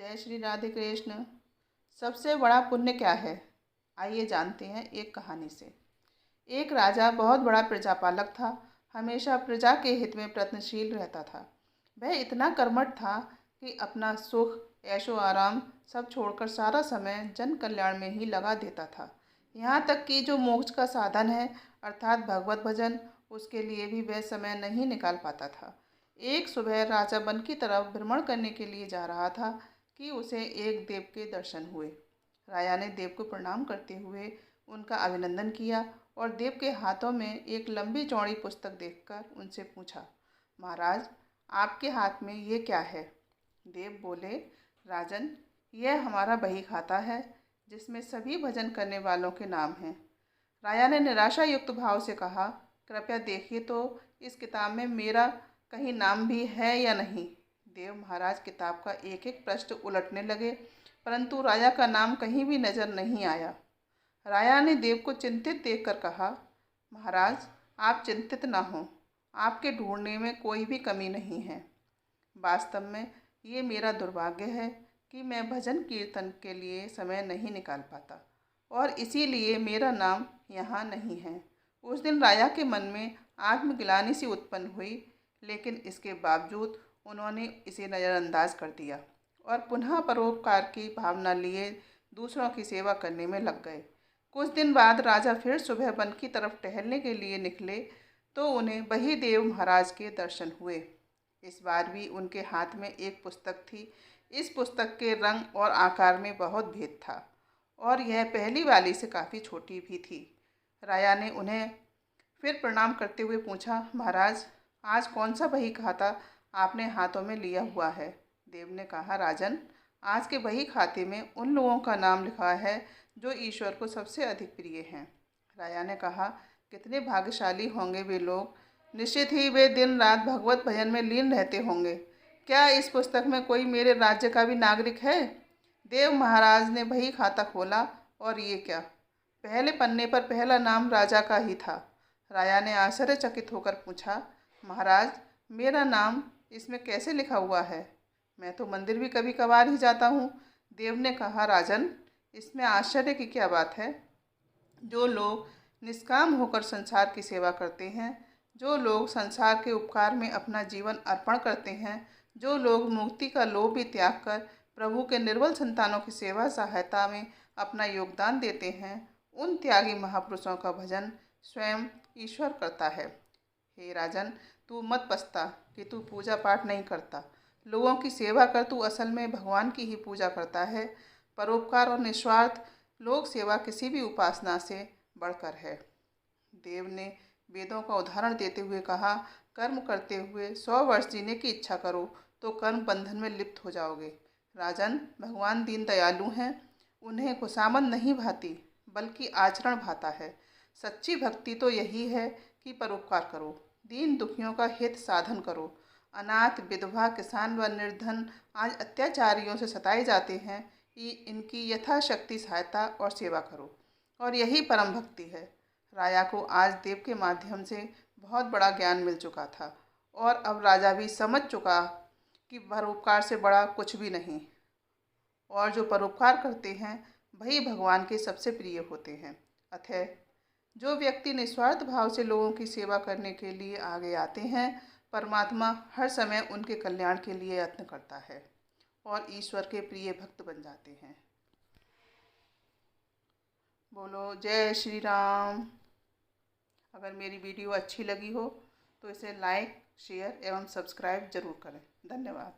जय श्री राधे कृष्ण। सबसे बड़ा पुण्य क्या है? आइए जानते हैं एक कहानी से। एक राजा बहुत बड़ा प्रजापालक था। हमेशा प्रजा के हित में प्रयत्नशील रहता था। वह इतना कर्मठ था कि अपना सुख, ऐशो आराम सब छोड़कर सारा समय जन कल्याण में ही लगा देता था। यहाँ तक कि जो मोक्ष का साधन है अर्थात भगवत भजन, उसके लिए भी वह समय नहीं निकाल पाता था। एक सुबह राजा वन की तरफ भ्रमण करने के लिए जा रहा था कि उसे एक देव के दर्शन हुए। राजा ने देव को प्रणाम करते हुए उनका अभिनंदन किया और देव के हाथों में एक लंबी चौड़ी पुस्तक देखकर उनसे पूछा, महाराज, आपके हाथ में ये क्या है? देव बोले, राजन, यह हमारा बही खाता है जिसमें सभी भजन करने वालों के नाम हैं। राजा ने निराशा युक्त भाव से कहा, कृपया देखिए तो इस किताब में मेरा कहीं नाम भी है या नहीं। देव महाराज किताब का एक एक पृष्ठ उलटने लगे, परंतु राजा का नाम कहीं भी नजर नहीं आया। राजा ने देव को चिंतित देखकर कहा, महाराज, आप चिंतित न हों, आपके ढूंढने में कोई भी कमी नहीं है। वास्तव में ये मेरा दुर्भाग्य है कि मैं भजन कीर्तन के लिए समय नहीं निकाल पाता और इसीलिए मेरा नाम यहाँ नहीं है। उस दिन राजा के मन में आत्मग्लानि सी उत्पन्न हुई, लेकिन इसके बावजूद उन्होंने इसे नज़रअंदाज कर दिया और पुनः परोपकार की भावना लिए दूसरों की सेवा करने में लग गए। कुछ दिन बाद राजा फिर सुबह वन की तरफ टहलने के लिए निकले तो उन्हें वही देव महाराज के दर्शन हुए। इस बार भी उनके हाथ में एक पुस्तक थी। इस पुस्तक के रंग और आकार में बहुत भेद था और यह पहली वाली से काफ़ी छोटी भी थी। राजा ने उन्हें फिर प्रणाम करते हुए पूछा, महाराज, आज कौन सा बही खाता आपने हाथों में लिया हुआ है? देव ने कहा, राजन, आज के बही खाते में उन लोगों का नाम लिखा है जो ईश्वर को सबसे अधिक प्रिय हैं। राजा ने कहा, कितने भाग्यशाली होंगे वे लोग, निश्चित ही वे दिन रात भगवत भजन में लीन रहते होंगे। क्या इस पुस्तक में कोई मेरे राज्य का भी नागरिक है? देव महाराज ने बही खाता खोला और ये क्या, पहले पन्ने पर पहला नाम राजा का ही था। राजा ने आश्चर्यचकित होकर पूछा, महाराज, मेरा नाम इसमें कैसे लिखा हुआ है? मैं तो मंदिर भी कभी कभार ही जाता हूँ। देव ने कहा, राजन, इसमें आश्चर्य की क्या बात है? जो लोग निष्काम होकर संसार की सेवा करते हैं, जो लोग संसार के उपकार में अपना जीवन अर्पण करते हैं, जो लोग मुक्ति का लोभ भी त्याग कर प्रभु के निर्बल संतानों की सेवा सहायता में अपना योगदान देते हैं, उन त्यागी महापुरुषों का भजन स्वयं ईश्वर करता है। हे राजन, तू मत पछता कि तू पूजा पाठ नहीं करता। लोगों की सेवा कर, तू असल में भगवान की ही पूजा करता है। परोपकार और निस्वार्थ लोक सेवा किसी भी उपासना से बढ़कर है। देव ने वेदों का उदाहरण देते हुए कहा, कर्म करते हुए 100 वर्ष जीने की इच्छा करो तो कर्म बंधन में लिप्त हो जाओगे। राजन, भगवान दीन दयालु हैं, उन्हें खुशामद नहीं भाती बल्कि आचरण भाता है। सच्ची भक्ति तो यही है कि परोपकार करो, दीन दुखियों का हित साधन करो। अनाथ, विधवा, किसान व निर्धन आज अत्याचारियों से सताए जाते हैं, इनकी यथाशक्ति सहायता और सेवा करो, और यही परम भक्ति है। राजा को आज देव के माध्यम से बहुत बड़ा ज्ञान मिल चुका था और अब राजा भी समझ चुका कि परोपकार से बड़ा कुछ भी नहीं, और जो परोपकार करते हैं वही भगवान के सबसे प्रिय होते हैं। अतः जो व्यक्ति निस्वार्थ भाव से लोगों की सेवा करने के लिए आगे आते हैं, परमात्मा हर समय उनके कल्याण के लिए यत्न करता है और ईश्वर के प्रिय भक्त बन जाते हैं। बोलो जय श्री राम। अगर मेरी वीडियो अच्छी लगी हो तो इसे लाइक, शेयर एवं सब्सक्राइब जरूर करें। धन्यवाद।